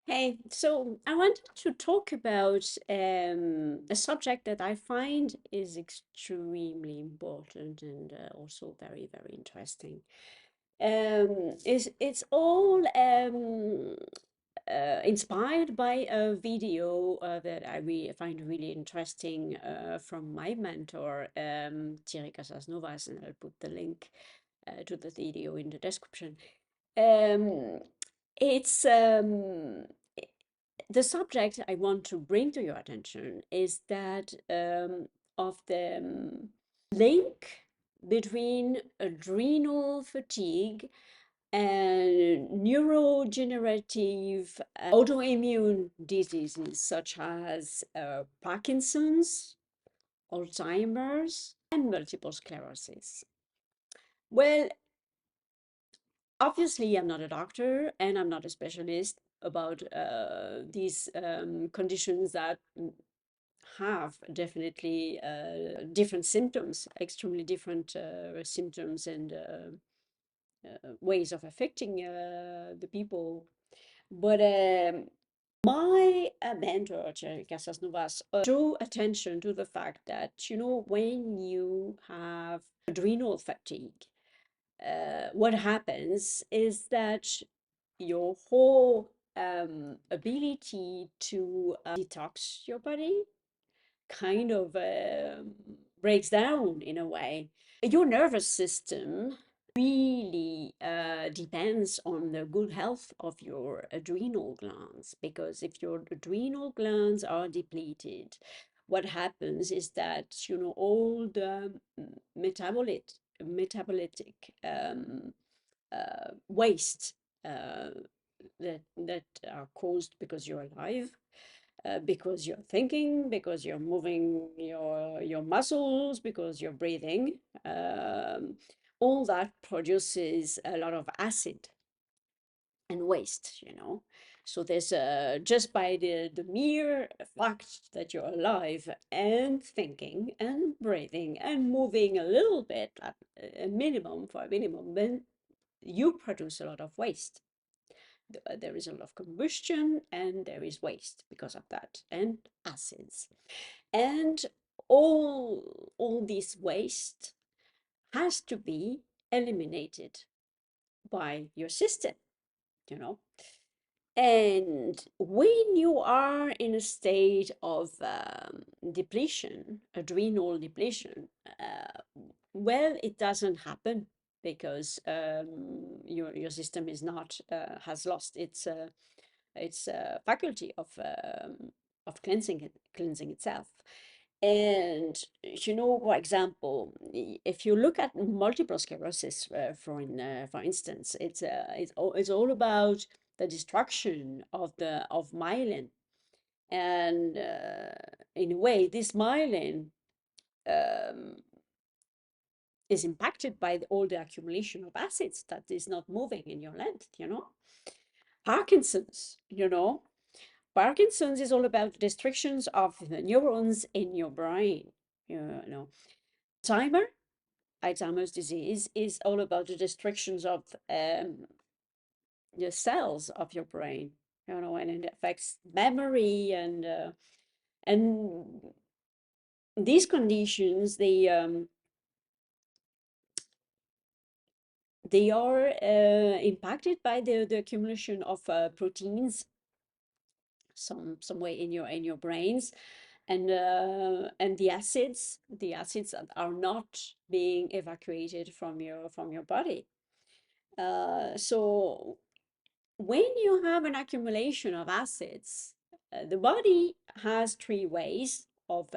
Hey, so I wanted to talk about a subject that I find is extremely important and also very, very interesting. It's all inspired by a video that I find really interesting from my mentor, Thierry Casasnovas, and I'll put the link to the video in the description. Um, it's i- the subject I want to bring to your attention is that of the link between adrenal fatigue and neurodegenerative autoimmune diseases such as Parkinson's, Alzheimer's, and multiple sclerosis. Well, obviously, I'm not a doctor and I'm not a specialist about these conditions that have definitely different symptoms, extremely different symptoms and ways of affecting the people. But my mentor, Jerry Casas Novas, drew attention to the fact that, when you have adrenal fatigue, what happens is that your whole ability to detox your body kind of breaks down in a way. Your nervous system really depends on the good health of your adrenal glands, because if your adrenal glands are depleted, what happens is that all the metabolic waste uh, that are caused because you're alive, because you're thinking, because you're moving your muscles, because you're breathing. All that produces a lot of acid and waste. So there's just by the mere fact that you're alive and thinking and breathing and moving a little bit at a minimum, for a minimum, then you produce a lot of waste. There is a lot of combustion and there is waste because of that, and acids. And all this waste has to be eliminated by your system, you know. And when you are in a state of depletion, adrenal depletion, well, it doesn't happen because your system is not has lost its faculty of cleansing itself. And for example, if you look at multiple sclerosis, for instance, it's all about the destruction of myelin, and in a way, this myelin um, is impacted by all the accumulation of acids that is not moving in your length. Parkinson's. Parkinson's is all about restrictions of the neurons in your brain. You know, Alzheimer, Alzheimer's disease is all about the restrictions of the cells of your brain. And it affects memory and these conditions they are impacted by the accumulation of proteins some way in your brains, and the acids that are not being evacuated from your body. So when you have an accumulation of acids, the body has three ways of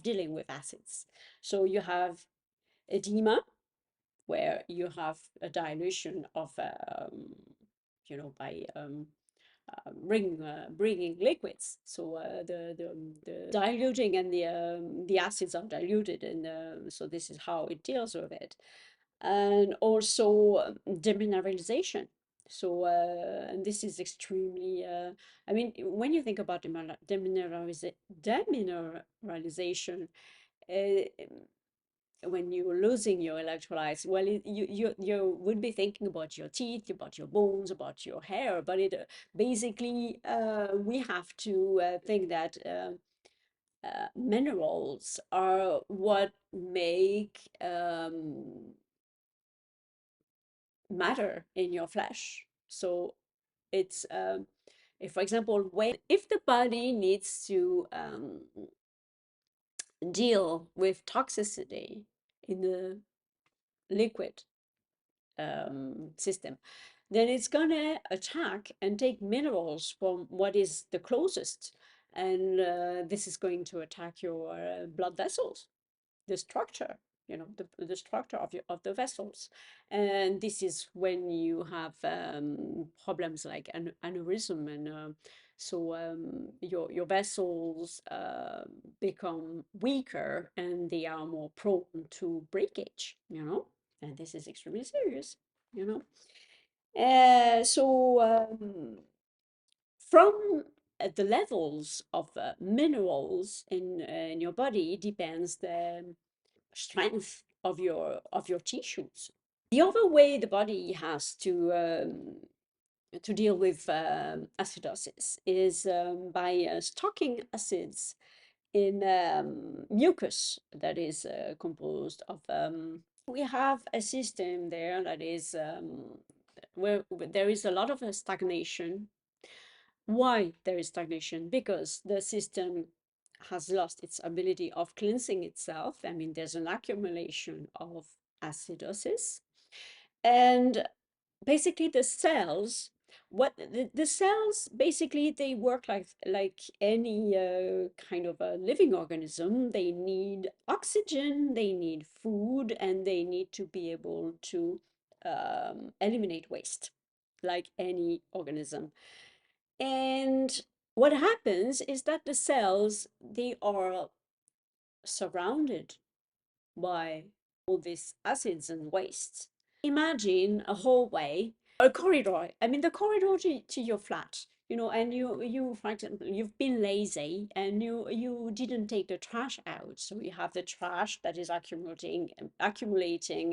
dealing with acids. So you have edema, where you have a dilution of by bringing liquids. So the diluting and the acids are diluted, and so this is how it deals with it. And also demineralization. So and this is extremely. I mean, when you think about demineralization, uh, when you're losing your electrolytes, well, you would be thinking about your teeth, about your bones, about your hair, but it basically we have to think that minerals are what make matter in your flesh. So it's if, for example, when if the body needs to deal with toxicity in the liquid system, then it's gonna attack and take minerals from what is the closest, and this is going to attack your blood vessels, the structure, the structure of the vessels, and this is when you have problems like an aneurysm, and your vessels become weaker and they are more prone to breakage, and this is extremely serious, you know. From the levels of minerals in your body depends the strength of your tissues. The other way the body has to deal with acidosis is by stocking acids in mucus that is composed of. We have a system there that is where there is a lot of stagnation. Why there is stagnation? Because the system has lost its ability of cleansing itself. I mean, there's an accumulation of acidosis. And basically the cells, the cells basically they work like any kind of a living organism. They need oxygen, they need food, and they need to be able to eliminate waste like any organism. And what happens is that the cells, they are surrounded by all these acids and wastes. Imagine a hallway, a corridor. I mean, the corridor to your flat, and you, for example, you've been lazy and you didn't take the trash out. So you have the trash that is accumulating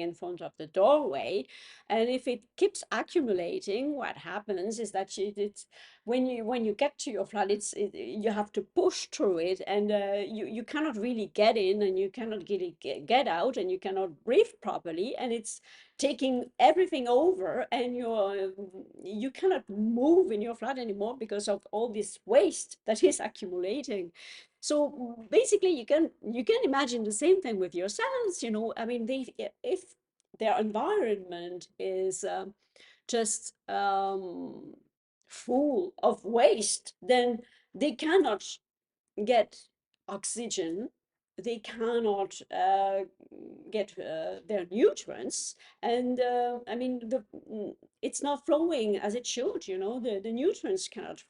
in front of the doorway. And if it keeps accumulating, what happens is that it's when you get to your flat, you have to push through it, and you cannot really get in, and you cannot really get out, and you cannot breathe properly, and it's taking everything over, and you cannot move in your flat anymore because of all this waste that is accumulating. So basically, you can imagine the same thing with your cells. I mean, if their environment is just full of waste, then they cannot get oxygen, they cannot get their nutrients, and I mean it's not flowing as it should. The nutrients cannot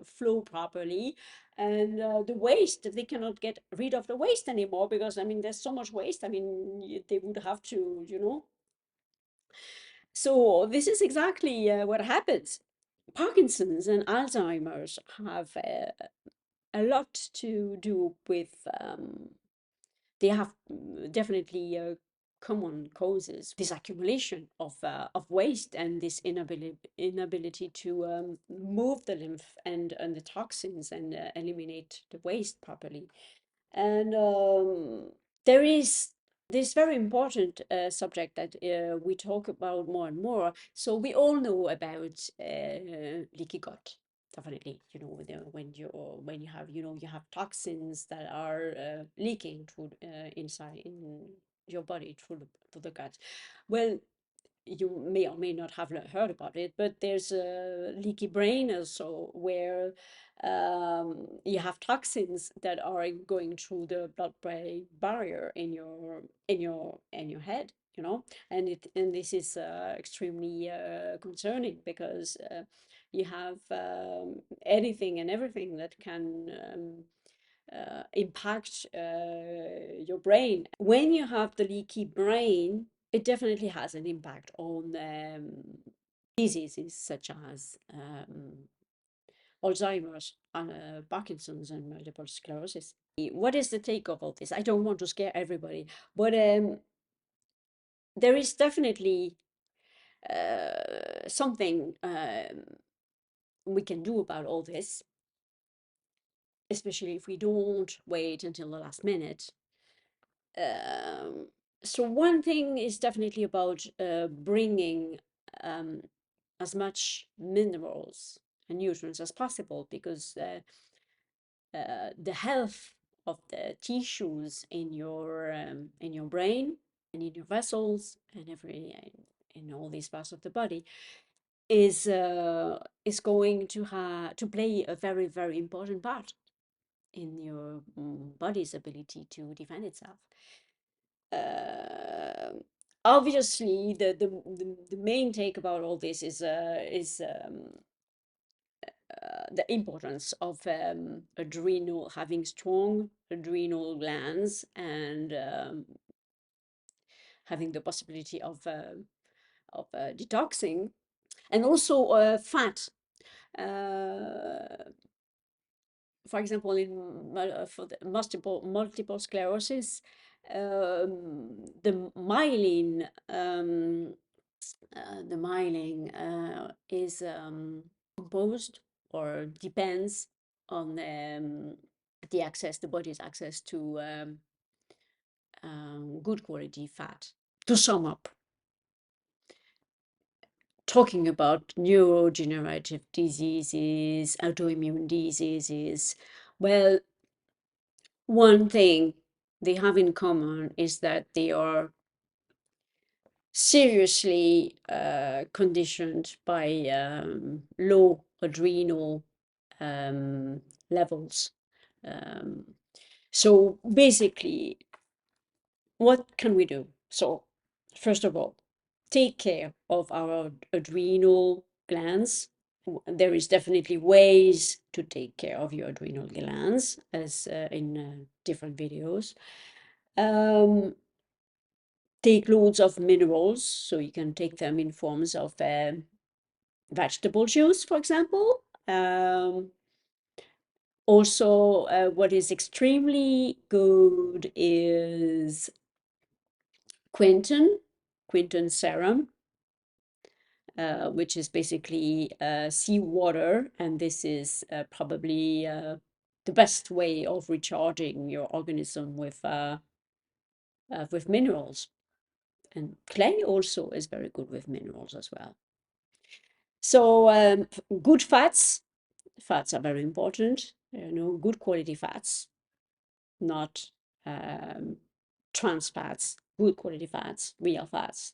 flow properly, and the waste, they cannot get rid of the waste anymore, because I mean there's so much waste. I mean they would have to, so this is exactly what happens. Parkinson's and Alzheimer's have a lot to do with, they have definitely common causes. This accumulation of waste and this inability to move the lymph and the toxins and eliminate the waste properly. And there is this very important subject that we talk about more and more. So we all know about leaky gut. Definitely, when you have toxins that are leaking through inside in your body through the gut. Well, you may or may not have heard about it, but there's a leaky brain also, where you have toxins that are going through the blood-brain barrier in your head, and this is extremely concerning, because you have anything and everything that can impact your brain. When you have the leaky brain, it definitely has an impact on diseases such as Alzheimer's, Parkinson's, and multiple sclerosis. What is the take of all this? I don't want to scare everybody, but there is definitely something we can do about all this, especially if we don't wait until the last minute. So one thing is definitely about bringing as much minerals and nutrients as possible, because the health of the tissues in your brain and in your vessels and in all these parts of the body is going to play a very, very important part in your body's ability to defend itself. Obviously, the main take about all this is the importance of having strong adrenal glands, and having the possibility of detoxing, and also fat. For example, for the multiple sclerosis, the myelin is composed or depends on the body's access to good quality fat. To sum up, talking about neurodegenerative diseases, autoimmune diseases, well, one thing they have in common is that they are seriously conditioned by low adrenal levels. So basically, what can we do? So, first of all, take care of our adrenal glands. There is definitely ways to take care of your adrenal glands, as in different videos. Take loads of minerals, so you can take them in forms of vegetable juice, for example. Also, what is extremely good is quinton serum, which is basically seawater, and this is probably the best way of recharging your organism with minerals. And clay also is very good with minerals as well. So good fats are very important. Good quality fats, not trans fats, good quality fats, real fats.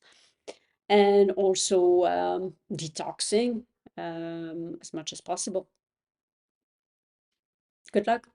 And also detoxing as much as possible. Good luck.